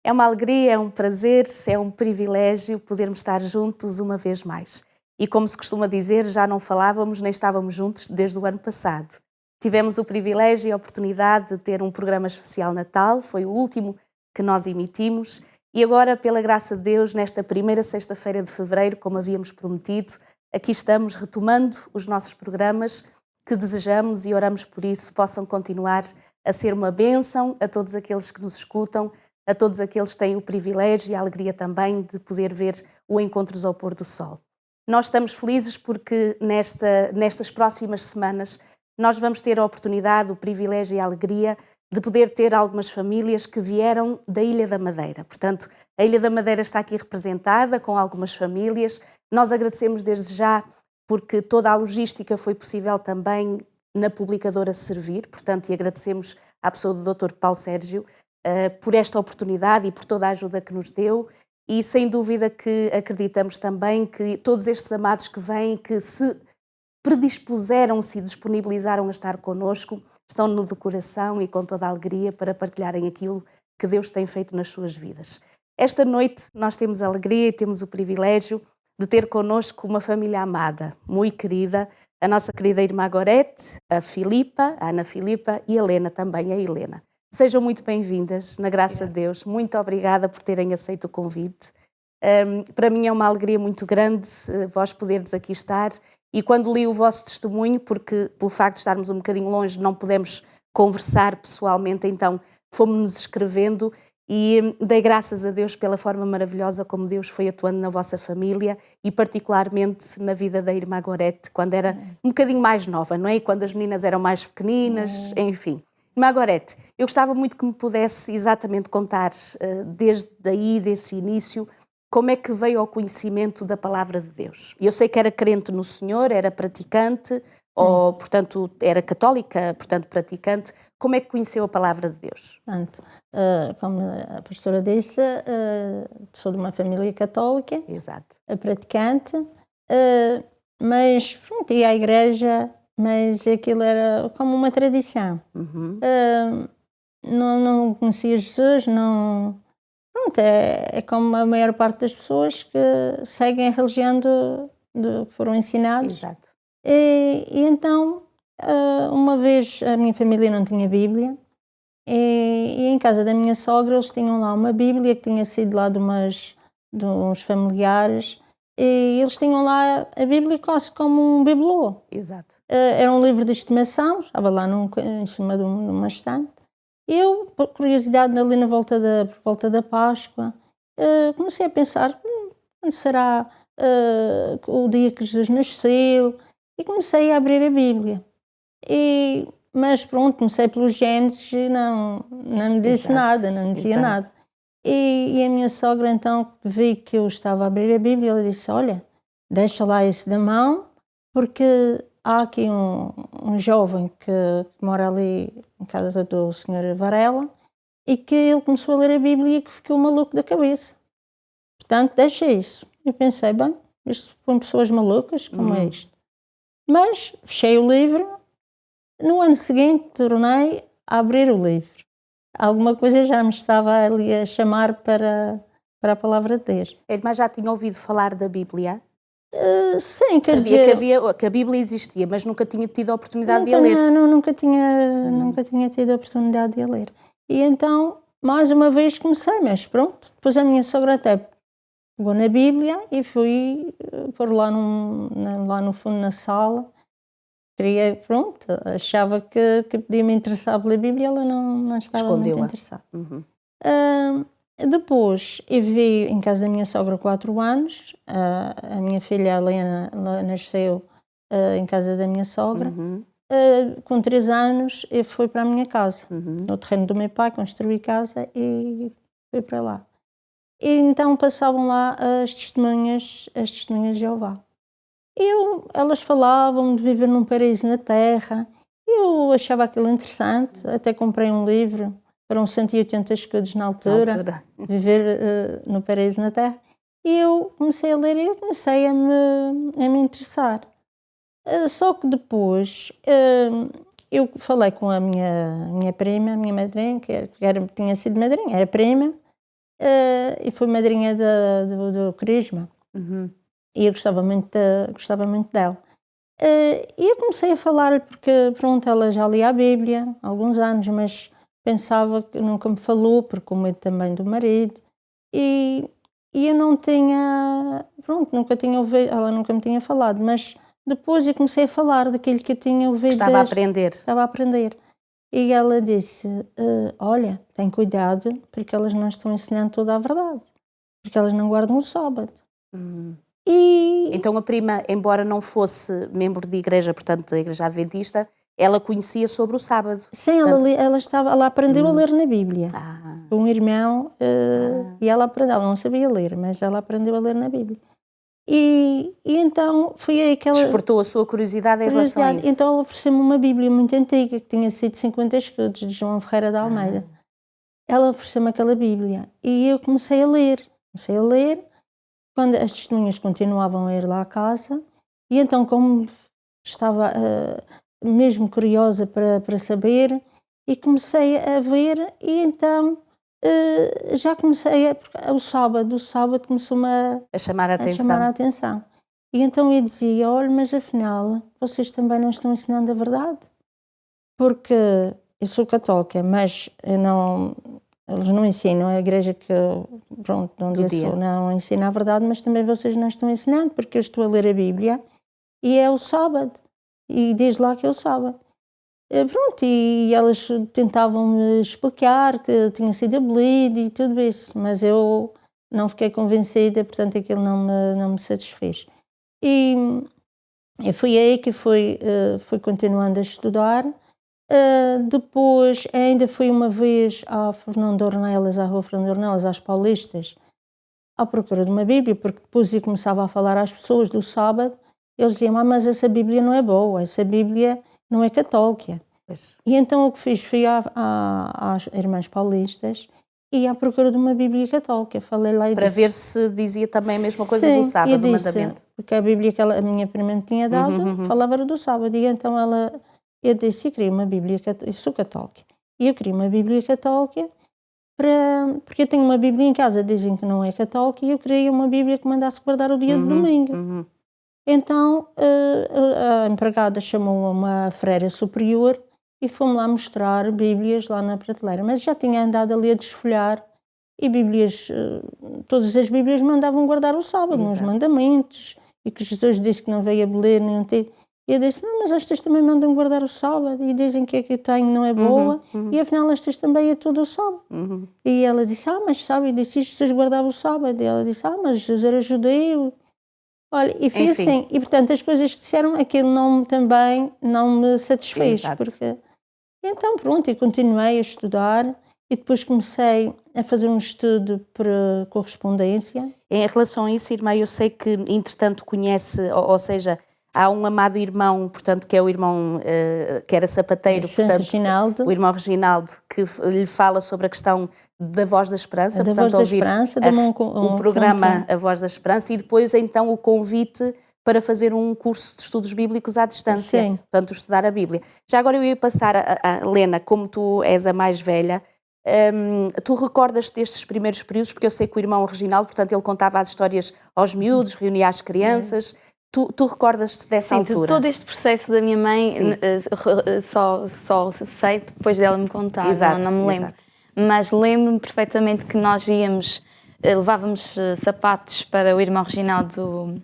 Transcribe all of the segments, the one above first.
É uma alegria, é um prazer, é um privilégio podermos estar juntos uma vez mais. E como se costuma dizer, já não falávamos nem estávamos juntos desde o ano passado. Tivemos o privilégio e a oportunidade de ter um programa especial Natal, foi o último que nós emitimos, e agora, pela graça de Deus, nesta primeira sexta-feira de fevereiro, como havíamos prometido, aqui estamos retomando os nossos programas que desejamos e oramos por isso possam continuar a ser uma bênção a todos aqueles que nos escutam, a todos aqueles que têm o privilégio e a alegria também de poder ver o Encontros ao Pôr do Sol. Nós estamos felizes porque nestas próximas semanas nós vamos ter a oportunidade, o privilégio e a alegria de poder ter algumas famílias que vieram da Ilha da Madeira. Portanto, a Ilha da Madeira está aqui representada com algumas famílias. Nós agradecemos desde já porque toda a logística foi possível também na publicadora servir, portanto, e agradecemos à pessoa do Dr. Paulo Sérgio por esta oportunidade e por toda a ajuda que nos deu, e sem dúvida que acreditamos também que todos estes amados que vêm, que se predispuseram-se e disponibilizaram a estar connosco, estão no do coração e com toda a alegria para partilharem aquilo que Deus tem feito nas suas vidas. Esta noite nós temos a alegria e temos o privilégio de ter connosco uma família amada, muito querida, a nossa querida irmã Gorete, a Filipa, a Ana Filipa e a Helena também, a Helena. Sejam muito bem-vindas, na graça de Deus. Muito obrigada por terem aceito o convite. Para mim é uma alegria muito grande vós poderdes aqui estar, e quando li o vosso testemunho, porque pelo facto de estarmos um bocadinho longe não pudemos conversar pessoalmente, então fomos-nos escrevendo e dei graças a Deus pela forma maravilhosa como Deus foi atuando na vossa família e particularmente na vida da irmã Gorete, quando era um bocadinho mais nova, não é? E quando as meninas eram mais pequeninas, enfim. Irmã Gorete, eu gostava muito que me pudesse exatamente contar, desde aí, desse início, como é que veio ao conhecimento da palavra de Deus. Eu sei que era crente no Senhor, era praticante, ou, portanto, era católica, portanto, praticante. Como é que conheceu a palavra de Deus? Portanto, como a pastora disse, sou de uma família católica, Exato. praticante, mas pronto, ia à igreja, mas aquilo era como uma tradição. Não conhecia Jesus, não... Pronto, é como a maior parte das pessoas que seguem a religião que foram ensinados. Exato. E então, uma vez a minha família não tinha Bíblia, e em casa da minha sogra eles tinham lá uma Bíblia que tinha sido lá de uns familiares, e eles tinham lá a Bíblia quase como um bibelô. Exato. Era um livro de estimação, estava lá em cima de uma estante. Eu, por curiosidade, ali por volta da Páscoa, comecei a pensar, quando será o dia que Jesus nasceu? E comecei a abrir a Bíblia. Mas pronto, comecei pelos Gênesis e não me disse nada, não me dizia nada. E a minha sogra, então, vi que eu estava a abrir a Bíblia, ela disse, olha, deixa lá isso da mão, porque há aqui um jovem que mora ali em casa do Sr. Varela, e que ele começou a ler a Bíblia e que ficou maluco da cabeça. Portanto, deixa isso. Eu pensei, bem, isto põe pessoas malucas, como é isto? Mas fechei o livro. No ano seguinte, tornei a abrir o livro. Alguma coisa já me estava ali a chamar para a palavra de Deus. A irmã já tinha ouvido falar da Bíblia? Sim, quer Sabia dizer... que a Bíblia existia, mas nunca tinha tido a oportunidade de a ler. Nunca tinha tido a oportunidade de a ler. E então, mais uma vez comecei, mas pronto. Depois a minha sogra até pegou na Bíblia e fui pôr lá no fundo na sala. Queria, pronto, achava que podia me interessar pela Bíblia, ela não estava muito interessada. Depois, eu vivi em casa da minha sogra 4 anos, a minha filha Helena nasceu em casa da minha sogra. Com 3 anos eu fui para a minha casa, no terreno do meu pai, construí casa e fui para lá. E então passavam lá as testemunhas de Jeová. Elas falavam de viver num paraíso na terra. Eu achava aquilo interessante, até comprei um livro, eram 180 escudos na altura. Viver no paraíso na terra. E eu comecei a ler e comecei a me interessar. Só que depois eu falei com a minha prima, a minha madrinha, que tinha sido madrinha, era prima, e foi madrinha do Crisma. E eu gostava muito dela. E eu comecei a falar porque, pronto, ela já lia a Bíblia há alguns anos, mas pensava que nunca me falou, porque com medo também do marido. E eu não tinha, pronto, nunca tinha ouvido, ela nunca me tinha falado, mas depois eu comecei a falar daquilo que eu tinha ouvido. Estava a aprender. Estava a aprender. E ela disse, olha, tem cuidado, porque elas não estão ensinando toda a verdade, porque elas não guardam o sábado. Então a prima, embora não fosse membro de igreja, portanto da Igreja Adventista, ela conhecia sobre o sábado. Sim, ela aprendeu a ler na Bíblia. Um irmão, e ela aprendeu, ela não sabia ler, mas ela aprendeu a ler na Bíblia. E então foi aí que ela... Despertou a sua curiosidade em relação a isso. Então ela ofereceu-me uma Bíblia muito antiga, que tinha sido 50 escudos, de João Ferreira de Almeida. Ela ofereceu-me aquela Bíblia e eu comecei a ler. Quando as testemunhas continuavam a ir lá à casa, e então, como estava mesmo curiosa para saber, e comecei a ver, e então já comecei o sábado começou-me a chamar a atenção. E então eu dizia, olha, mas afinal, vocês também não estão ensinando a verdade? Porque eu sou católica, mas eles não ensinam, a igreja que, pronto, onde eu sou, não ensina a verdade, mas também vocês não estão ensinando, porque eu estou a ler a Bíblia e é o sábado, e diz lá que é o sábado. Pronto, e elas tentavam-me explicar que tinha sido abolido e tudo isso, mas eu não fiquei convencida, portanto aquilo não me satisfez. E foi aí que fui continuando a estudar. Depois ainda fui uma vez à Rua Fernando Ornelas, às Paulistas, à procura de uma Bíblia, porque depois eu começava a falar às pessoas do sábado, eles diziam, mas essa Bíblia não é boa, essa Bíblia não é católica. E então o que fiz, fui às Irmãs Paulistas e à procura de uma Bíblia católica, falei lá e para disse, ver se dizia também a mesma coisa do sábado, do mandamento. Porque a Bíblia que a minha prima me tinha dado falava do sábado, e então eu disse, eu queria uma Bíblia católica, eu sou católica, e eu queria uma Bíblia católica, porque eu tenho uma Bíblia em casa, dizem que não é católica, e eu queria uma Bíblia que mandasse guardar o dia de domingo. Então a empregada chamou uma freira superior e fomos lá mostrar Bíblias lá na prateleira, mas já tinha andado ali a desfolhar, e Bíblias, todas as Bíblias mandavam guardar o sábado, nos mandamentos, e que Jesus disse que não veio abolir nenhum tipo. E eu disse, não, mas estas também mandam guardar o sábado, e dizem que a que eu tenho não é boa, e afinal estas também é tudo o sábado. E ela disse, mas sabe, eu disse, Jesus guardava o sábado. E ela disse, mas Jesus era judeu. Olha, e foi assim, e portanto as coisas que disseram, aquilo também não me satisfez, porque... Então pronto, e continuei a estudar, e depois comecei a fazer um estudo por correspondência. Em relação a isso, irmã, eu sei que entretanto conhece, ou seja, há um amado irmão, portanto, que é o irmão que era sapateiro, portanto, Reginaldo. O irmão Reginaldo, que lhe fala sobre a questão da Voz da Esperança, da portanto, Voz da Esperança, o programa A Voz da Esperança, e depois então o convite para fazer um curso de estudos bíblicos à distância, portanto, estudar a Bíblia. Já agora eu ia passar a Lena, como tu és a mais velha, tu recordas-te destes primeiros períodos, porque eu sei que o irmão Reginaldo, portanto, ele contava as histórias aos miúdos, reunia as crianças. Tu recordas-te dessa altura? Todo este processo da minha mãe só sei depois dela me contar, não me lembro. Mas lembro-me perfeitamente que nós levávamos sapatos para o irmão Reginaldo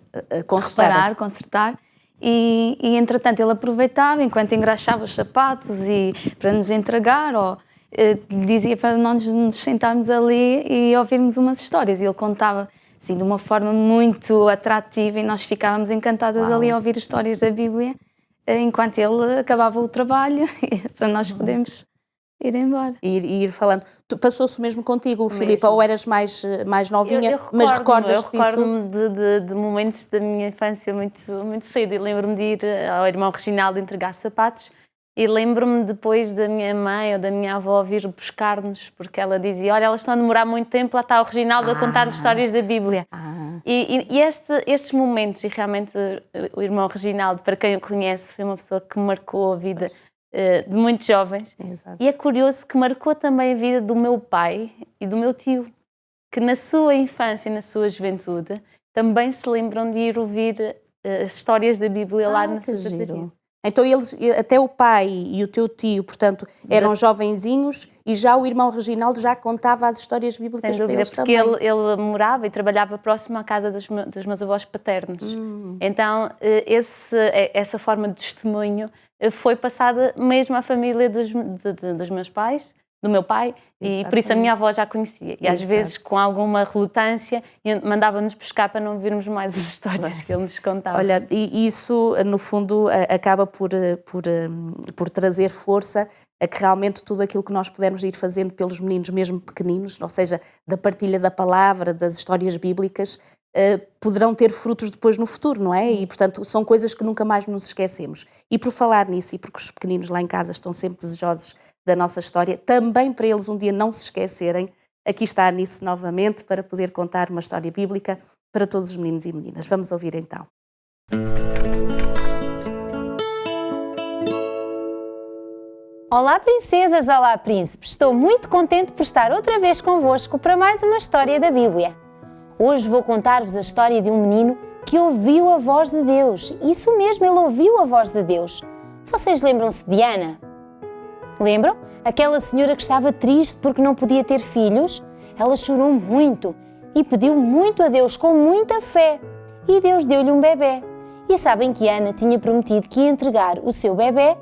consertar, e entretanto ele aproveitava enquanto engraxava os sapatos e para nos entregar, ou dizia para nós nos sentarmos ali e ouvirmos umas histórias, e ele contava assim, de uma forma muito atrativa, e nós ficávamos encantadas ali a ouvir histórias da Bíblia enquanto ele acabava o trabalho para nós podermos ir embora. E ir falando. Passou-se mesmo contigo, Filipe, ou eras mais novinha, mas recordas-te disso? Eu recordo-me de momentos da minha infância muito cedo, e lembro-me de ir ao irmão Reginaldo entregar sapatos, e lembro-me depois da minha mãe ou da minha avó vir buscar-nos, porque ela dizia, olha, elas estão a demorar muito tempo, lá está o Reginaldo a contar histórias da Bíblia. E estes momentos, e realmente o irmão Reginaldo, para quem o conhece, foi uma pessoa que marcou a vida de muitos jovens. E é curioso que marcou também a vida do meu pai e do meu tio, que na sua infância e na sua juventude também se lembram de ir ouvir as histórias da Bíblia lá na Santa. Então eles, até o pai e o teu tio, portanto, eram jovenzinhos e já o irmão Reginaldo já contava as histórias bíblicas para eles porque também. Ele morava e trabalhava próximo à casa dos meus avós paternos. Então essa forma de testemunho foi passada mesmo à família dos meus pais, do meu pai, e por isso a minha avó já conhecia. E às vezes, com alguma relutância, mandava-nos buscar para não ouvirmos mais as histórias que ele nos contava. Olha, e isso, no fundo, acaba por trazer força a que realmente tudo aquilo que nós pudermos ir fazendo pelos meninos, mesmo pequeninos, ou seja, da partilha da palavra, das histórias bíblicas, poderão ter frutos depois no futuro, não é? E, portanto, são coisas que nunca mais nos esquecemos. E por falar nisso, e porque os pequeninos lá em casa estão sempre desejosos da nossa história, também para eles um dia não se esquecerem, aqui está a Anice novamente para poder contar uma história bíblica para todos os meninos e meninas. Vamos ouvir então. Olá princesas, olá príncipes! Estou muito contente por estar outra vez convosco para mais uma história da Bíblia. Hoje vou contar-vos a história de um menino que ouviu a voz de Deus. Isso mesmo, ele ouviu a voz de Deus. Vocês lembram-se de Ana? Lembram? Aquela senhora que estava triste porque não podia ter filhos? Ela chorou muito e pediu muito a Deus com muita fé. E Deus deu-lhe um bebê. E sabem que Ana tinha prometido que ia entregar o seu bebê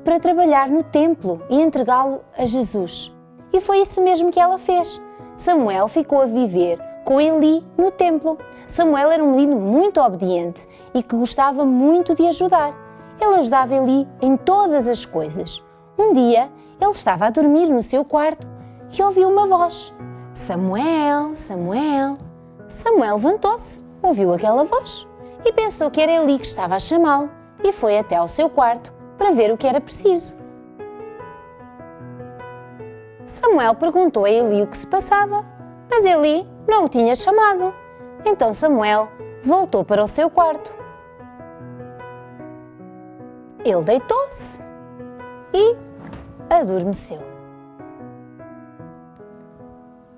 para trabalhar no templo e entregá-lo a Jesus. E foi isso mesmo que ela fez. Samuel ficou a viver com Eli no templo. Samuel era um menino muito obediente e que gostava muito de ajudar. Ele ajudava Eli em todas as coisas. Um dia, ele estava a dormir no seu quarto e ouviu uma voz. Samuel, Samuel. Samuel levantou-se, ouviu aquela voz e pensou que era Eli que estava a chamá-lo e foi até ao seu quarto para ver o que era preciso. Samuel perguntou a Eli o que se passava, mas Eli não o tinha chamado. Então Samuel voltou para o seu quarto. Ele deitou-se e adormeceu.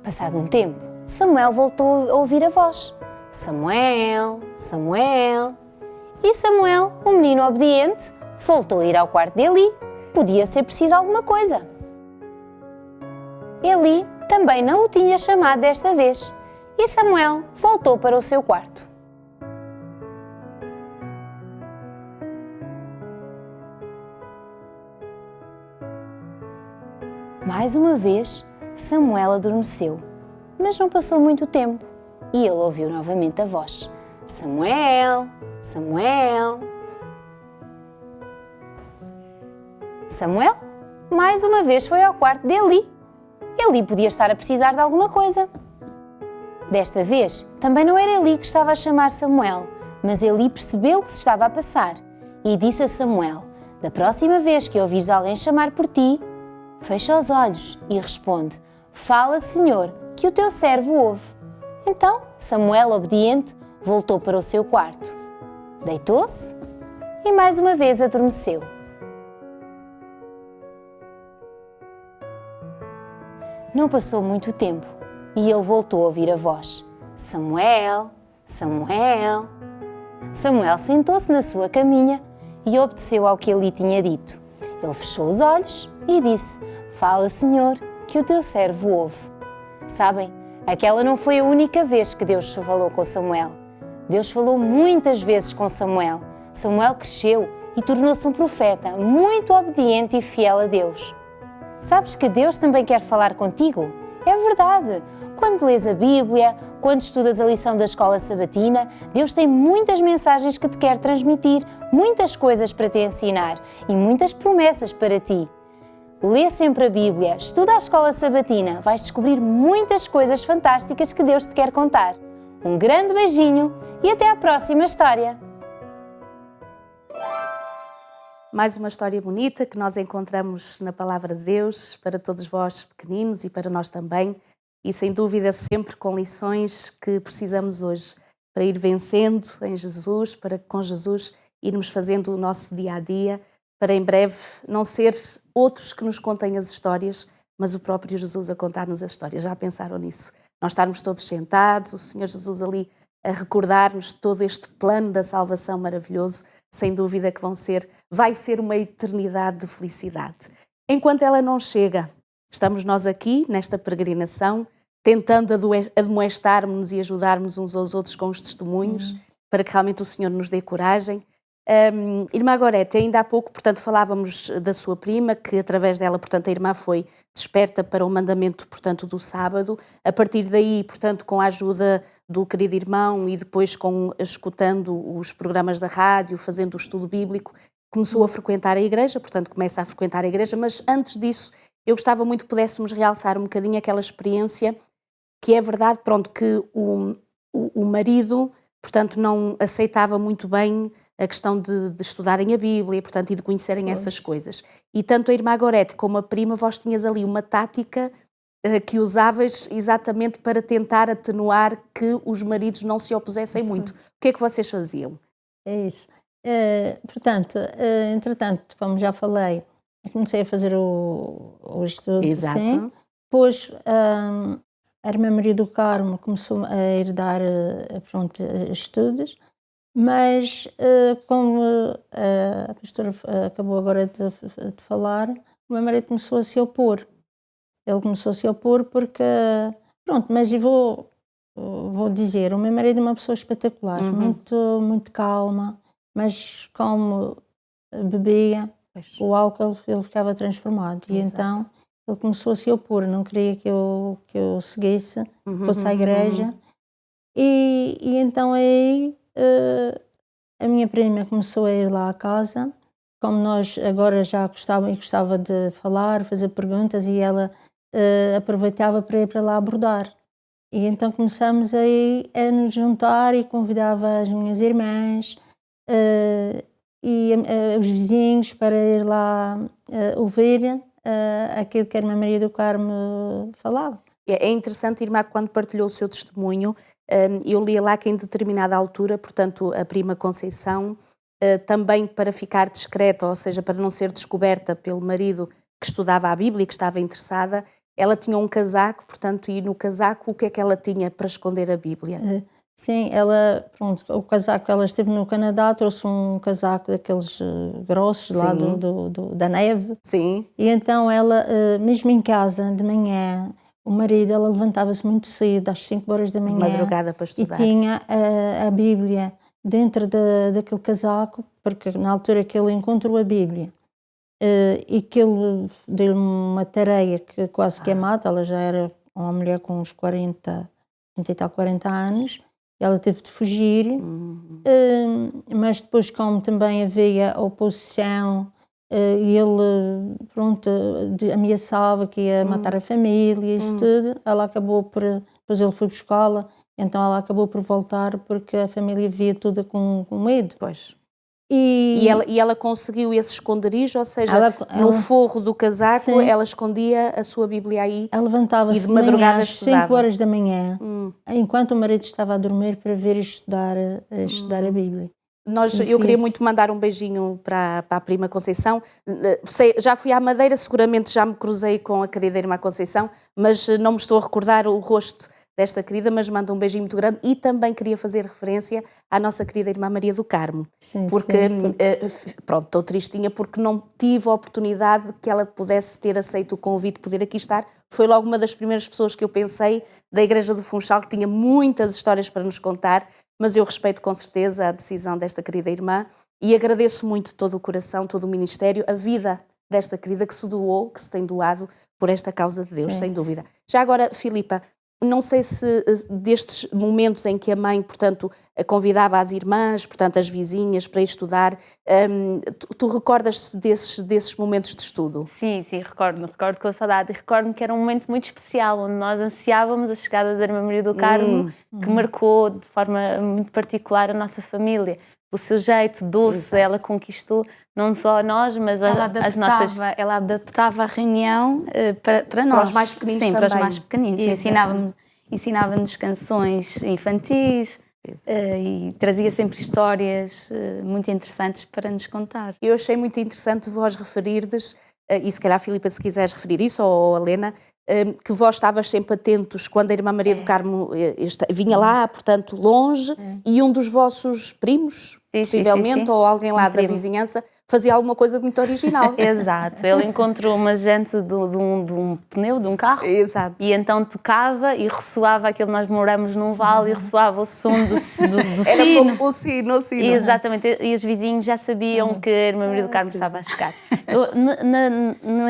Passado um tempo, Samuel voltou a ouvir a voz. Samuel, Samuel. E Samuel, um menino obediente, voltou a ir ao quarto de Eli. Podia ser preciso alguma coisa. Eli também não o tinha chamado desta vez e Samuel voltou para o seu quarto. Mais uma vez, Samuel adormeceu, mas não passou muito tempo e ele ouviu novamente a voz. Samuel, Samuel. Samuel, mais uma vez, foi ao quarto de Eli. Eli podia estar a precisar de alguma coisa. Desta vez, também não era Eli que estava a chamar Samuel, mas Eli percebeu o que se estava a passar e disse a Samuel: da próxima vez que ouvires alguém chamar por ti, fecha os olhos e responde: fala, Senhor, que o teu servo ouve. Então, Samuel, obediente, voltou para o seu quarto. Deitou-se e mais uma vez adormeceu. Não passou muito tempo e ele voltou a ouvir a voz. Samuel, Samuel. Samuel sentou-se na sua caminha e obedeceu ao que Eli tinha dito. Ele fechou os olhos e disse: fala, Senhor, que o teu servo ouve. Sabem, aquela não foi a única vez que Deus falou com Samuel. Deus falou muitas vezes com Samuel. Samuel cresceu e tornou-se um profeta muito obediente e fiel a Deus. Sabes que Deus também quer falar contigo? É verdade! Quando lês a Bíblia, quando estudas a lição da escola sabatina, Deus tem muitas mensagens que te quer transmitir, muitas coisas para te ensinar e muitas promessas para ti. Lê sempre a Bíblia, estuda a escola sabatina, vais descobrir muitas coisas fantásticas que Deus te quer contar. Um grande beijinho e até à próxima história! Mais uma história bonita que nós encontramos na Palavra de Deus para todos vós pequeninos e para nós também. E sem dúvida sempre com lições que precisamos hoje para ir vencendo em Jesus, para com Jesus irmos fazendo o nosso dia-a-dia, para em breve não ser outros que nos contem as histórias, mas o próprio Jesus a contar-nos as histórias. Já pensaram nisso? nós estarmos todos sentados, o Senhor Jesus ali a recordar-nos todo este plano da salvação maravilhoso, sem dúvida que vai ser uma eternidade de felicidade. Enquanto ela não chega, estamos nós aqui, nesta peregrinação, tentando admoestar-nos e ajudarmos uns aos outros com os testemunhos, para que realmente o Senhor nos dê coragem. Irmã Gorete, ainda há pouco, portanto, falávamos da sua prima, que através dela, portanto, a irmã foi desperta para o mandamento, portanto, do sábado. A partir daí, portanto, com a ajuda do querido irmão e depois escutando os programas da rádio, fazendo o estudo bíblico, começou a frequentar a igreja, portanto, começa a frequentar a igreja, mas antes disso, eu gostava muito que pudéssemos realçar um bocadinho aquela experiência que é verdade, pronto, que o marido, portanto, não aceitava muito bem a questão de estudarem a Bíblia, portanto, e de conhecerem essas coisas. E tanto a irmã Gorete como a prima, vós tinhas ali uma tática que usavas exatamente para tentar atenuar que os maridos não se opusessem muito. O que é que vocês faziam? É isso. Portanto, entretanto, como já falei, comecei a fazer o estudo. Exato. Sim. Depois, a irmã Maria do Carmo começou a herdar estudos, mas como a pastora acabou agora de falar, o meu marido começou a se opor. Ele começou a se opor porque, pronto, mas eu vou dizer, o meu marido é uma pessoa espetacular, muito calma, mas como bebia, o álcool, ele ficava transformado. E então ele começou a se opor, não queria que eu seguisse, fosse à igreja. E então aí a minha prima começou a ir lá à casa, como nós agora já gostava de falar, fazer perguntas, e ela aproveitava para ir para lá abordar. E então começamos aí a nos juntar e convidava as minhas irmãs e os vizinhos para ir lá ouvir aquilo que a irmã Maria do Carmo falava. É interessante, irmã, quando partilhou o seu testemunho, eu lia lá que em determinada altura, portanto, a prima Conceição, também para ficar discreta, ou seja, para não ser descoberta pelo marido que estudava a Bíblia e que estava interessada, ela tinha um casaco, portanto, e no casaco o que é que ela tinha para esconder a Bíblia? Sim, ela, pronto, o casaco, ela esteve no Canadá, trouxe um casaco daqueles grossos lá da neve. Sim. E então ela, mesmo em casa, de manhã, o marido, ela levantava-se muito cedo, às 5 horas da manhã. De madrugada para estudar. E tinha a Bíblia dentro daquele casaco, porque na altura que ele encontrou a Bíblia, e que ele deu-lhe uma tarefa que quase que a mata, ela já era uma mulher com uns 40 anos, ela teve de fugir, mas depois, como também havia oposição, e ele, pronto, ameaçava que ia matar a família, isso tudo, ela acabou por, depois ele foi buscá-la, então ela acabou por voltar porque a família via tudo com medo. Pois. E ela conseguiu esse esconderijo, ou seja, no forro do casaco, sim, ela escondia a sua Bíblia aí. Ela levantava-se de manhã às 5 horas da manhã, enquanto o marido estava a dormir, para ver e estudar a Bíblia. Eu queria muito mandar um beijinho para a prima Conceição. Já fui à Madeira, seguramente já me cruzei com a querida irmã Conceição, mas não me estou a recordar o rosto desta querida, mas mando um beijinho muito grande. E também queria fazer referência à nossa querida irmã Maria do Carmo, porque pronto, estou tristinha porque não tive a oportunidade que ela pudesse ter aceito o convite de poder aqui estar. Foi logo uma das primeiras pessoas que eu pensei da Igreja do Funchal, que tinha muitas histórias para nos contar, mas eu respeito com certeza a decisão desta querida irmã e agradeço muito todo o coração, todo o ministério, a vida desta querida que se doou, que se tem doado por esta causa de Deus, sem dúvida. Já agora, Filipa, não sei se destes momentos em que a mãe, portanto, convidava as irmãs, portanto, as vizinhas para ir estudar, tu recordas-te desses momentos de estudo? Sim, recordo com saudade, e recordo-me que era um momento muito especial, onde nós ansiávamos a chegada da irmã Maria do Carmo, que marcou de forma muito particular a nossa família. O seu jeito doce, exato, ela conquistou não só a nós, mas as nossas... Ela adaptava a reunião para nós. Para os mais pequeninos sim, também. Para os mais pequeninos. Ensinava-nos canções infantis e trazia sempre histórias muito interessantes para nos contar. Eu achei muito interessante vós referirdes, e se calhar, Filipa, se quiseres referir isso, ou a Helena, que vós estavas sempre atentos quando a irmã Maria do Carmo vinha lá, portanto, longe, e um dos vossos primos, possivelmente, ou alguém lá da vizinhança, fazia alguma coisa muito original. Exato, ele encontrou uma jante de um pneu, de um carro. Exato. E então tocava e ressoava aquilo. Nós moramos num vale e ressoava o som do sino. Era como o sino. Exatamente, e os vizinhos já sabiam que a irmã Maria do Carmo estava a chegar.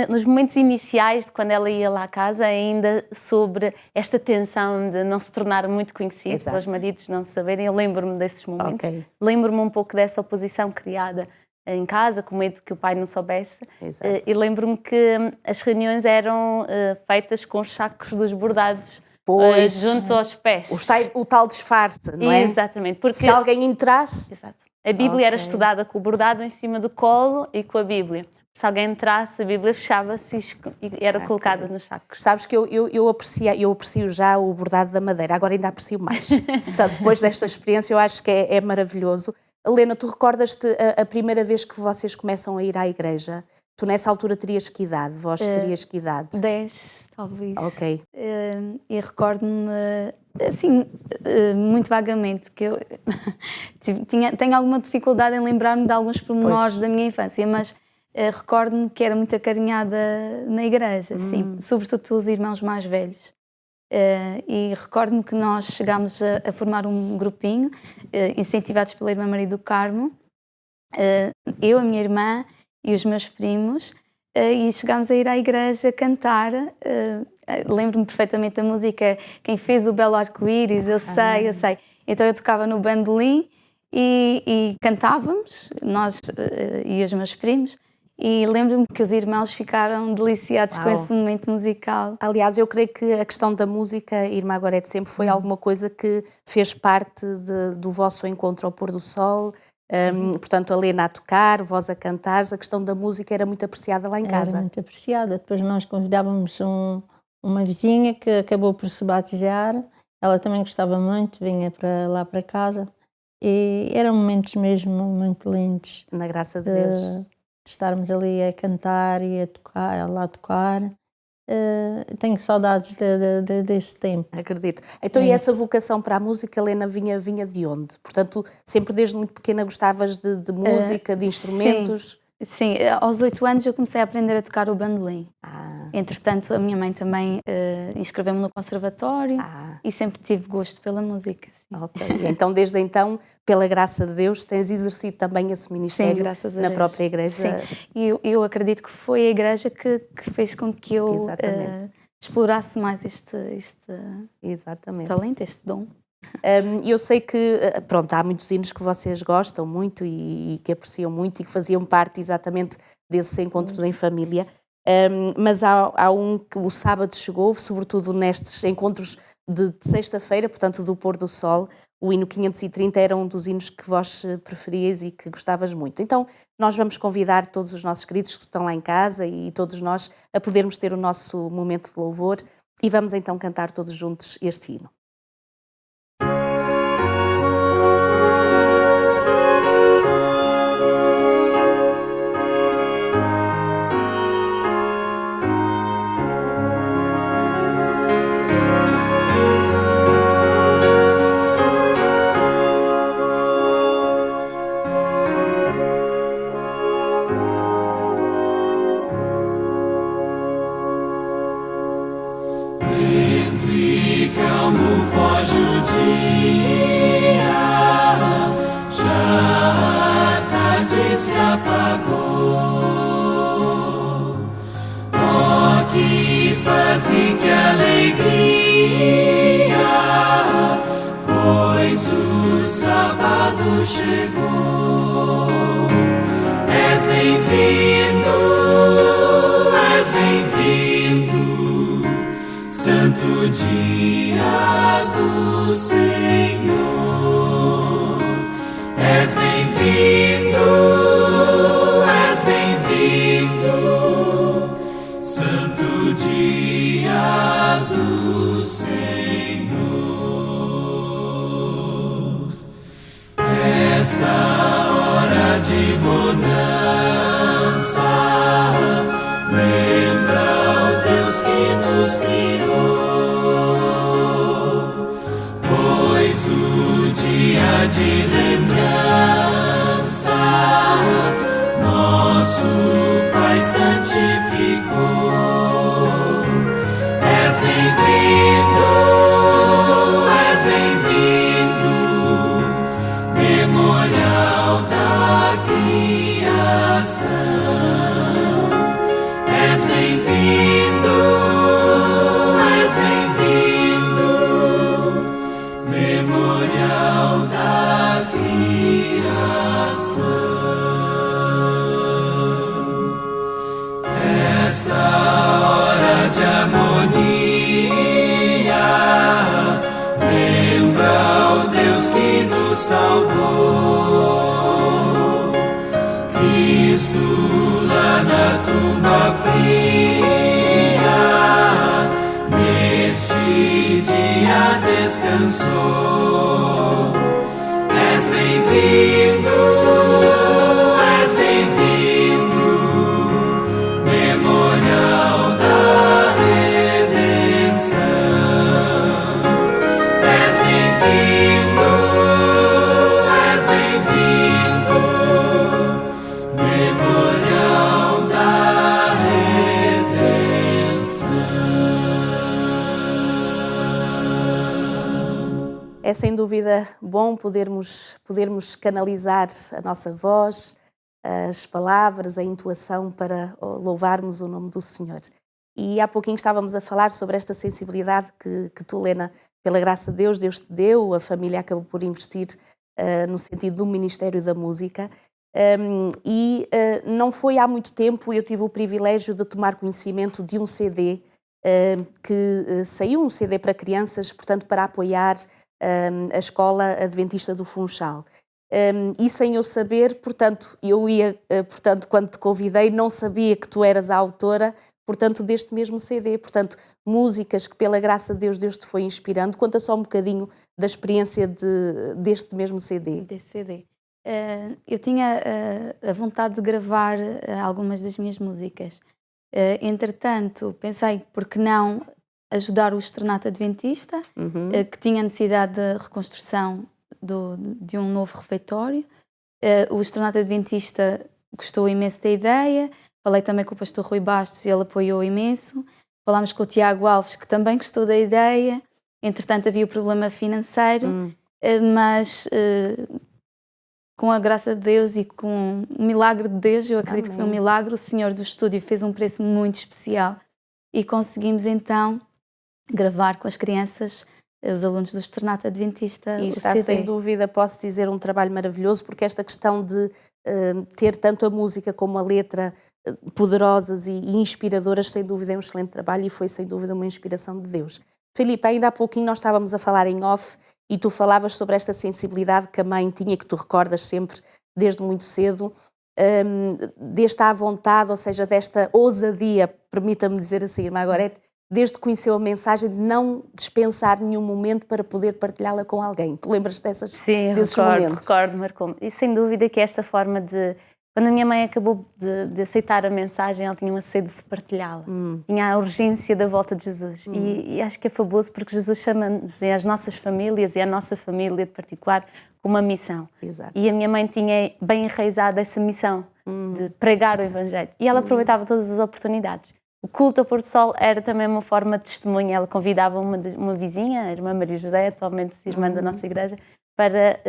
Nos momentos iniciais de quando ela ia lá à casa, ainda sobre esta tensão de não se tornar muito conhecido, para os maridos não saberem, eu lembro-me desses momentos. Lembro-me um pouco dessa oposição criada em casa, com medo que o pai não soubesse. E lembro-me que as reuniões eram feitas com os sacos dos bordados junto aos pés. O tal disfarce, não é? Exatamente. Porque se alguém entrasse... Exato. A Bíblia era estudada com o bordado em cima do colo e com a Bíblia. Se alguém entrasse, a Bíblia fechava-se e era colocada nos sacos. Sabes que eu aprecio já o bordado da madeira, agora ainda aprecio mais. Portanto, depois desta experiência, eu acho que é maravilhoso. Helena, tu recordas-te a primeira vez que vocês começam a ir à igreja? Tu nessa altura terias que idade? Vós terias que idade? 10, talvez. Ok. E recordo-me, assim, muito vagamente, que eu tenho alguma dificuldade em lembrar-me de alguns pormenores da minha infância, mas recordo-me que era muito acarinhada na igreja, assim, sobretudo pelos irmãos mais velhos. E recordo-me que nós chegámos a formar um grupinho, incentivados pela irmã Maria do Carmo, eu, a minha irmã e os meus primos, e chegámos a ir à igreja cantar. Lembro-me perfeitamente da música Quem Fez o Belo Arco-Íris, eu sei. Então eu tocava no bandolim e cantávamos, nós e os meus primos. E lembro-me que os irmãos ficaram deliciados com esse momento musical. Aliás, eu creio que a questão da música, Irmã Gorete, sempre foi alguma coisa que fez parte do vosso encontro ao pôr do sol. Portanto, a Helena a tocar, vós a cantares, a questão da música era muito apreciada lá em casa. Era muito apreciada. Depois nós convidávamos uma vizinha que acabou por se batizar. Ela também gostava muito, vinha lá para casa. E eram momentos mesmo muito lindos. Na graça de Deus. De estarmos ali a cantar e a tocar, lá a tocar. Tenho saudades desse tempo. Acredito. Então, e essa vocação para a música, Helena, vinha de onde? Portanto, sempre desde muito pequena gostavas de música, de instrumentos? Sim, aos 8 anos eu comecei a aprender a tocar o bandolim. Entretanto, a minha mãe também inscreveu-me no conservatório e sempre tive gosto pela música. Sim. Ok. Então, desde então, pela graça de Deus, tens exercido também esse ministério na própria igreja? Sim, e eu acredito que foi a igreja que fez com que eu explorasse mais este talento, este dom. Eu sei que, pronto, há muitos hinos que vocês gostam muito e que apreciam muito e que faziam parte exatamente desses encontros em família, mas há um que o sábado chegou, sobretudo nestes encontros de sexta-feira, portanto do pôr do sol. O hino 530 era um dos hinos que vós preferias e que gostavas muito. Então, nós vamos convidar todos os nossos queridos que estão lá em casa e todos nós a podermos ter o nosso momento de louvor e vamos então cantar todos juntos este hino. Chegou, és bem-vindo, santo dia do Senhor. És bem-vindo, santo dia do Senhor. Esta hora de bonança, lembra o Deus que nos criou. santificou. És bem-vindo, memorial da criação. És bem-vindo, memorial da criação. Esta hora de harmonia lembra o Deus que nos salvou. Cristo lá na tumba fria, neste dia descansou. És bem-vindo, memorial da redenção. És bem-vindo, memorial da redenção. É sem dúvida bom podermos canalizar a nossa voz, as palavras, a intuação para louvarmos o nome do Senhor. E há pouquinho estávamos a falar sobre esta sensibilidade que tu, Lena, pela graça de Deus, Deus te deu, a família acabou por investir no sentido do Ministério da Música. Não foi há muito tempo, eu tive o privilégio de tomar conhecimento de um CD que saiu, um CD para crianças, portanto para apoiar a Escola Adventista do Funchal. E sem eu saber, portanto, quando te convidei, não sabia que tu eras a autora, portanto, deste mesmo CD, portanto, músicas que pela graça de Deus, Deus te foi inspirando. Conta só um bocadinho da experiência deste mesmo CD. Desse CD. Eu tinha a vontade de gravar algumas das minhas músicas. Entretanto, pensei, por que não ajudar o Externato Adventista, que tinha necessidade de reconstrução de um novo refeitório. O Externato Adventista gostou imenso da ideia. Falei também com o pastor Rui Bastos e ele apoiou imenso. Falámos com o Tiago Alves, que também gostou da ideia. Entretanto, havia o problema financeiro, mas com a graça de Deus e com o milagre de Deus, eu acredito que foi um milagre, o senhor do estúdio fez um preço muito especial e conseguimos então gravar com as crianças, os alunos do Externato Adventista. E está sem dúvida, posso dizer, um trabalho maravilhoso, porque esta questão de ter tanto a música como a letra poderosas e inspiradoras, sem dúvida é um excelente trabalho e foi sem dúvida uma inspiração de Deus. Filipe, ainda há pouquinho nós estávamos a falar em off e tu falavas sobre esta sensibilidade que a mãe tinha, que tu recordas sempre desde muito cedo, desta à vontade, ou seja, desta ousadia, permita-me dizer assim, irmã Gorete, desde que conheceu a mensagem de não dispensar nenhum momento para poder partilhá-la com alguém. Tu lembras desses momentos? Sim, recordo, marcou-me. E sem dúvida que esta forma de... Quando a minha mãe acabou de aceitar a mensagem, ela tinha uma sede de partilhá-la. Tinha a urgência da volta de Jesus. E acho que é fabuloso porque Jesus chama-nos as nossas famílias e a nossa família de particular com uma missão. Exato. E a minha mãe tinha bem enraizada essa missão de pregar o Evangelho. E ela aproveitava todas as oportunidades. O culto ao pôr do sol era também uma forma de testemunho. Ela convidava uma vizinha, a irmã Maria José, atualmente irmã da nossa igreja, para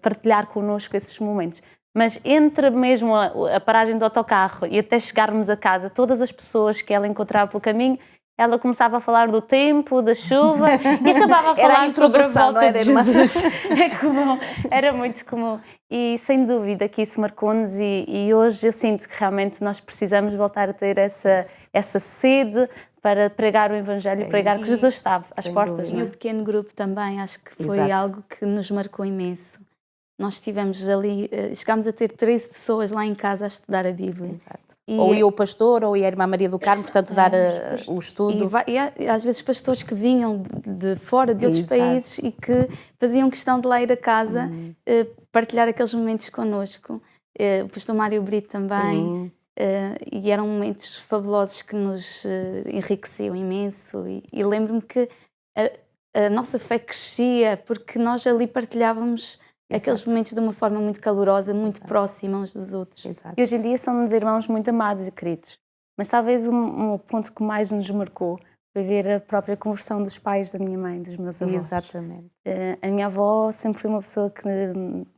partilhar connosco esses momentos. Mas entre mesmo a paragem do autocarro e até chegarmos a casa, todas as pessoas que ela encontrava pelo caminho, ela começava a falar do tempo, da chuva e acabava a falar sobre a volta de Jesus. É comum, era muito comum. E sem dúvida que isso marcou-nos e hoje eu sinto que realmente nós precisamos voltar a ter essa sede para pregar o Evangelho e pregar que Jesus estava às portas. E o pequeno grupo também, acho que foi algo que nos marcou imenso. Nós estivemos ali, chegámos a ter 13 pessoas lá em casa a estudar a Bíblia. Exato. Ou ia o pastor, ou ia a irmã Maria do Carmo, portanto, dar o estudo. E às vezes pastores que vinham de fora, de outros países, e que faziam questão de lá ir a casa, partilhar aqueles momentos connosco. O pastor Mário Brito também. E eram momentos fabulosos que nos enriqueciam imenso. E lembro-me que a nossa fé crescia, porque nós ali partilhávamos aqueles momentos de uma forma muito calorosa, muito próxima uns dos outros. E hoje em dia somos irmãos muito amados e queridos. mas talvez o ponto que mais nos marcou foi ver a própria conversão dos pais da minha mãe, dos meus avós. Exatamente. A minha avó sempre foi uma pessoa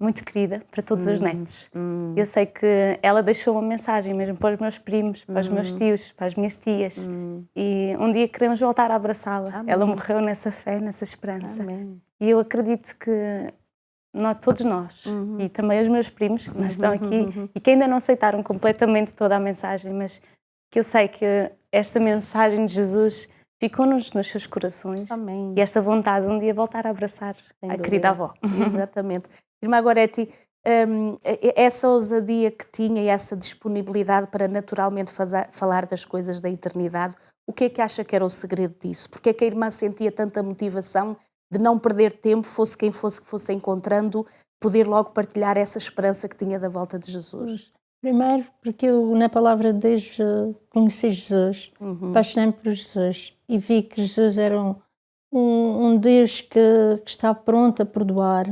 muito querida para todos os netos. Eu sei que ela deixou uma mensagem mesmo para os meus primos, para os meus tios, para as minhas tias. E um dia queremos voltar a abraçá-la. Ela morreu nessa fé, nessa esperança. Amém. E eu acredito que todos nós, e também os meus primos que estão aqui, e que ainda não aceitaram completamente toda a mensagem, mas que eu sei que esta mensagem de Jesus ficou-nos nos seus corações. Amém. E esta vontade de um dia voltar a abraçar a querida avó. Exatamente. Irmã Goretti, essa ousadia que tinha e essa disponibilidade para naturalmente falar das coisas da eternidade, o que é que acha que era o segredo disso? Porque é que a irmã sentia tanta motivação de não perder tempo, fosse quem fosse que fosse encontrando, poder logo partilhar essa esperança que tinha da volta de Jesus? Primeiro, porque eu, na palavra de Deus, conheci Jesus, apaixonei-me por Jesus e vi que Jesus era um Deus que está pronto a perdoar,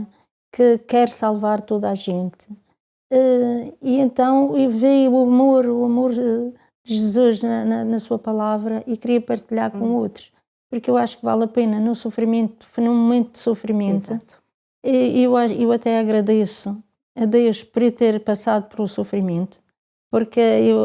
que quer salvar toda a gente. E então eu vi o amor de Jesus na sua palavra e queria partilhar com outros, porque eu acho que vale a pena no sofrimento, num momento de sofrimento. Exato. Eu até agradeço a Deus por eu ter passado pelo sofrimento, porque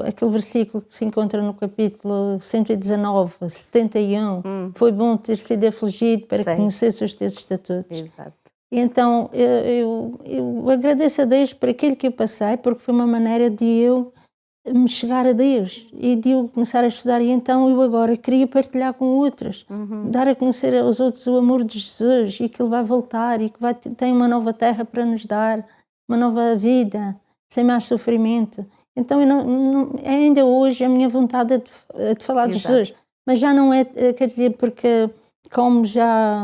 aquele versículo que se encontra no capítulo 119, 71, foi bom ter sido afligido para que conhecesse os teus estatutos. Exato. Então eu agradeço a Deus por aquilo que eu passei, porque foi uma maneira de eu me chegar a Deus e de eu começar a estudar. E então eu agora queria partilhar com outros, dar a conhecer aos outros o amor de Jesus e que Ele vai voltar e que tem uma nova terra para nos dar, uma nova vida, sem mais sofrimento. Então ainda hoje a minha vontade é de falar de Jesus, mas já não é, quer dizer, porque como já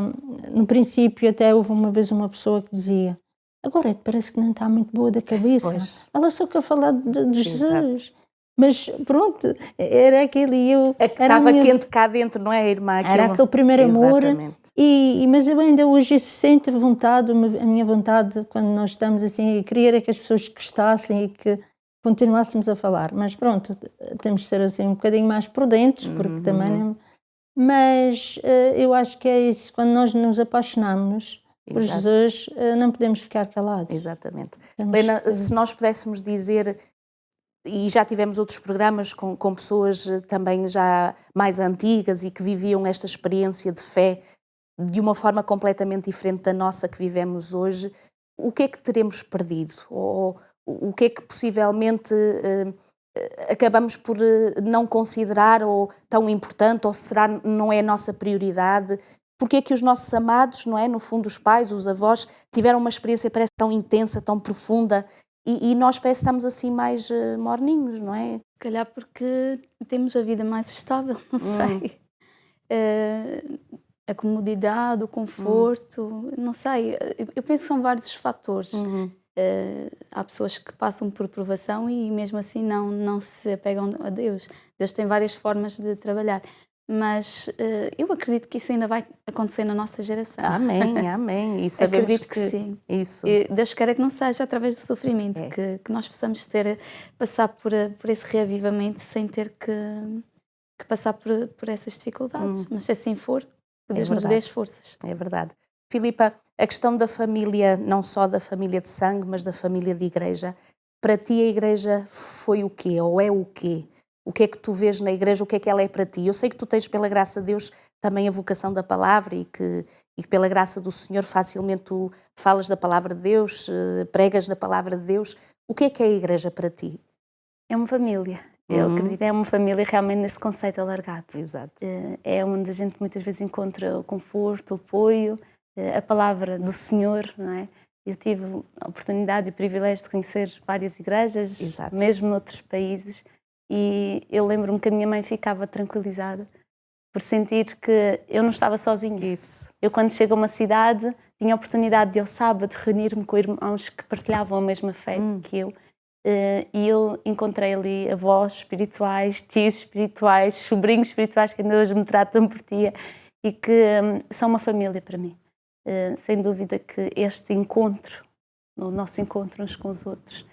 no princípio até houve uma vez uma pessoa que dizia: agora parece que não está muito boa da cabeça, ela só quer falar de Jesus. Mas pronto, era aquele e eu... É que estava quente cá dentro, não é, irmã? Era aquele primeiro amor. Mas eu ainda hoje sinto a vontade, a minha vontade, quando nós estamos assim, e queria que as pessoas gostassem e que continuássemos a falar. Mas pronto, temos de ser assim um bocadinho mais prudentes, porque também... Mas eu acho que é isso, quando nós nos apaixonamos por Jesus, não podemos ficar calados. Exatamente. Helena, se nós pudéssemos dizer, e já tivemos outros programas com pessoas também já mais antigas e que viviam esta experiência de fé de uma forma completamente diferente da nossa que vivemos hoje, o que é que teremos perdido? Ou o que é que possivelmente acabamos por não considerar ou tão importante, ou será não é a nossa prioridade? Porque é que os nossos amados, não é? No fundo, os pais, os avós, tiveram uma experiência parece tão intensa, tão profunda, e nós parece que estamos assim mais morninhos, não é? Se calhar porque temos a vida mais estável, não sei. A comodidade, o conforto, não sei. Eu penso que são vários os fatores. Há pessoas que passam por provação e mesmo assim não se apegam a Deus. Deus tem várias formas de trabalhar. Mas eu acredito que isso ainda vai acontecer na nossa geração. Amém, amém. E sabemos acredito que sim. Isso. E Deus quer que não seja através do sofrimento, que nós possamos passar por esse reavivamento sem ter que passar por essas dificuldades. Mas se assim for, que Deus nos dê as forças. É verdade. Filipa, a questão da família, não só da família de sangue, mas da família de igreja, para ti a igreja foi o quê? Ou é o quê? O que é que tu vês na igreja? O que é que ela é para ti? Eu sei que tu tens, pela graça de Deus, também a vocação da palavra e que pela graça do Senhor facilmente tu falas da palavra de Deus, pregas na palavra de Deus. O que é a igreja para ti? É uma família. Eu acredito, é uma família realmente nesse conceito alargado. Exato. É onde a gente muitas vezes encontra o conforto, o apoio, a palavra do Senhor, não é? Eu tive a oportunidade e o privilégio de conhecer várias igrejas, mesmo noutros países, e eu lembro-me que a minha mãe ficava tranquilizada por sentir que eu não estava sozinha. Isso. Eu, quando chego a uma cidade, tinha a oportunidade de, ao sábado, reunir-me com irmãos que partilhavam a mesma fé que eu, e eu encontrei ali avós espirituais, tios espirituais, sobrinhos espirituais que ainda hoje me tratam por tia e que são uma família para mim. Sem dúvida que este encontro, o nosso encontro uns com os outros,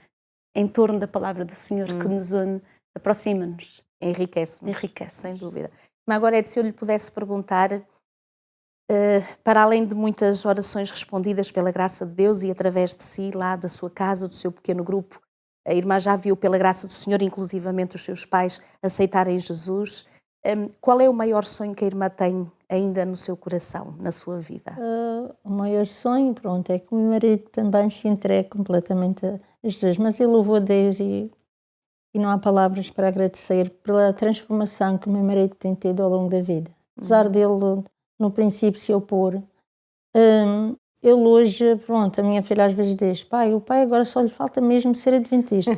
em torno da palavra do Senhor que nos une, aproxima-nos. Enriquece-nos. Enriquece. Sem dúvida. Mas agora, Ed, se eu lhe pudesse perguntar, para além de muitas orações respondidas pela graça de Deus e através de si, lá da sua casa, do seu pequeno grupo, a irmã já viu pela graça do Senhor, inclusivamente os seus pais, aceitarem Jesus. Qual é o maior sonho que a irmã tem ainda no seu coração, na sua vida? O maior sonho, pronto, é que o meu marido também se entregue completamente a Jesus, mas ele louvou a Deus e não há palavras para agradecer pela transformação que o meu marido tem tido ao longo da vida. Apesar dele, no princípio, se opor, ele hoje, pronto, a minha filha às vezes diz, o pai agora só lhe falta mesmo ser adventista,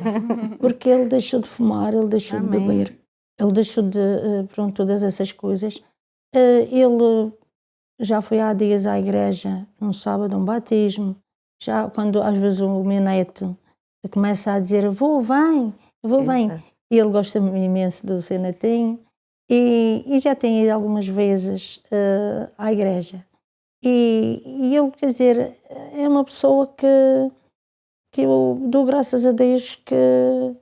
porque ele deixou de fumar, ele deixou de beber, ele deixou de, pronto, todas essas coisas. Ele já foi há dias à igreja, num sábado, um batismo, já quando às vezes o meu neto começa a dizer, vou, vem, e ele gosta imenso do seu netinho, e já tem ido algumas vezes à igreja. E ele, quer dizer, é uma pessoa que eu dou graças a Deus que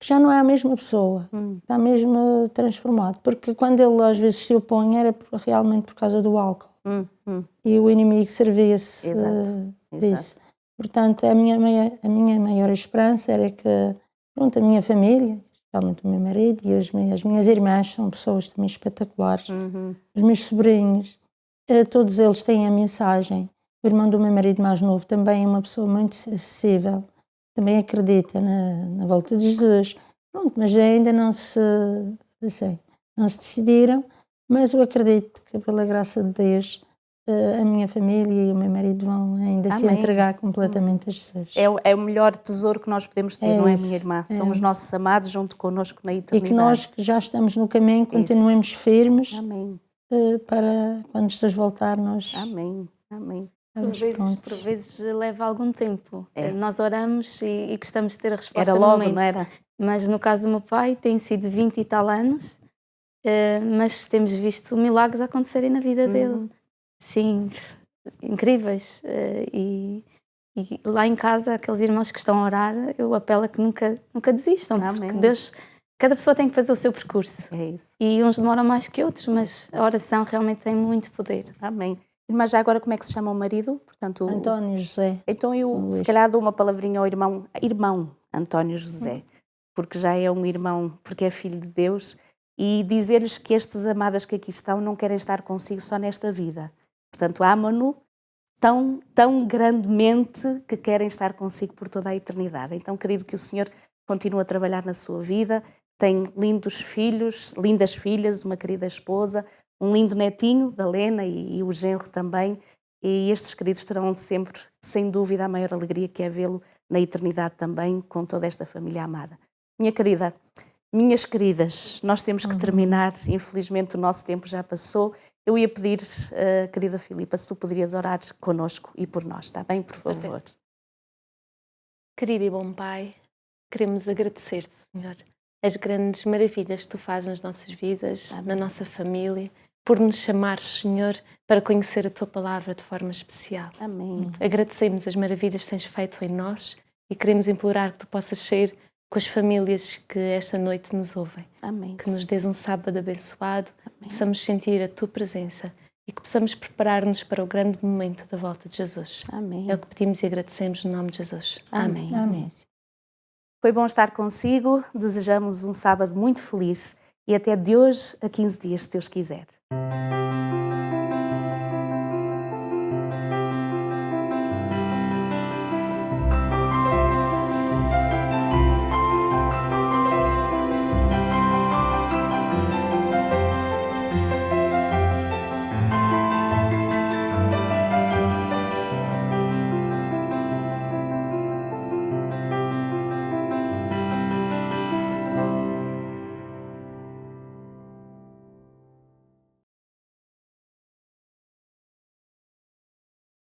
já não é a mesma pessoa, está mesmo transformado, porque quando ele às vezes se opõe era realmente por causa do álcool, e o inimigo servia-se disso. Portanto, a minha maior esperança era que, pronto, a minha família, especialmente o meu marido e as minhas irmãs, são pessoas também espetaculares, os meus sobrinhos, todos eles têm a mensagem. O irmão do meu marido mais novo também é uma pessoa muito acessível, também acredita na volta de Jesus. Pronto, mas ainda não se decidiram, mas eu acredito que pela graça de Deus a minha família e o meu marido vão ainda se entregar completamente a Jesus. É o melhor tesouro que nós podemos ter, não é, minha irmã? São os nossos amados junto connosco na eternidade. E que nós que já estamos no caminho, continuemos firmes. Amém. Para quando Jesus voltar, nós... Amém. Por vezes leva algum tempo. Nós oramos e gostamos de ter a resposta era logo, no momento. Não era? Mas no caso do meu pai tem sido 20 e tal anos, mas temos visto milagres acontecerem na vida dele. Sim, incríveis. E lá em casa, aqueles irmãos que estão a orar, eu apelo a que nunca desistam. Amém. Porque Deus, cada pessoa tem que fazer o seu percurso. É isso. E uns demoram mais que outros, mas a oração realmente tem muito poder. Amém. Mas já agora como é que se chama o marido? Portanto, António José. Então eu se calhar dou uma palavrinha ao irmão António José, porque já é um irmão, porque é filho de Deus, e dizer-lhes que estes amadas que aqui estão não querem estar consigo só nesta vida. Portanto, amam-no tão grandemente que querem estar consigo por toda a eternidade. Então, querido, que o Senhor continue a trabalhar na sua vida, tem lindos filhos, lindas filhas, uma querida esposa, um lindo netinho da Lena e o genro também, e estes queridos terão sempre, sem dúvida, a maior alegria que é vê-lo na eternidade também, com toda esta família amada. Minhas queridas, nós temos que terminar, infelizmente o nosso tempo já passou. Eu ia pedir, querida Filipa, se tu poderias orar connosco e por nós, está bem? Por favor. Querido e bom Pai, queremos agradecer-te, Senhor, as grandes maravilhas que tu fazes nas nossas vidas, na nossa família, por nos chamares, Senhor, para conhecer a tua palavra de forma especial. Amém. Agradecemos as maravilhas que tens feito em nós e queremos implorar que tu possas ser com as famílias que esta noite nos ouvem. Amém. Que nos dês um sábado abençoado, possamos sentir a tua presença e que possamos preparar-nos para o grande momento da volta de Jesus. Amém. É o que pedimos e agradecemos no nome de Jesus. Amém. Amém. Foi bom estar consigo, desejamos um sábado muito feliz e até de hoje a 15 dias, se Deus quiser.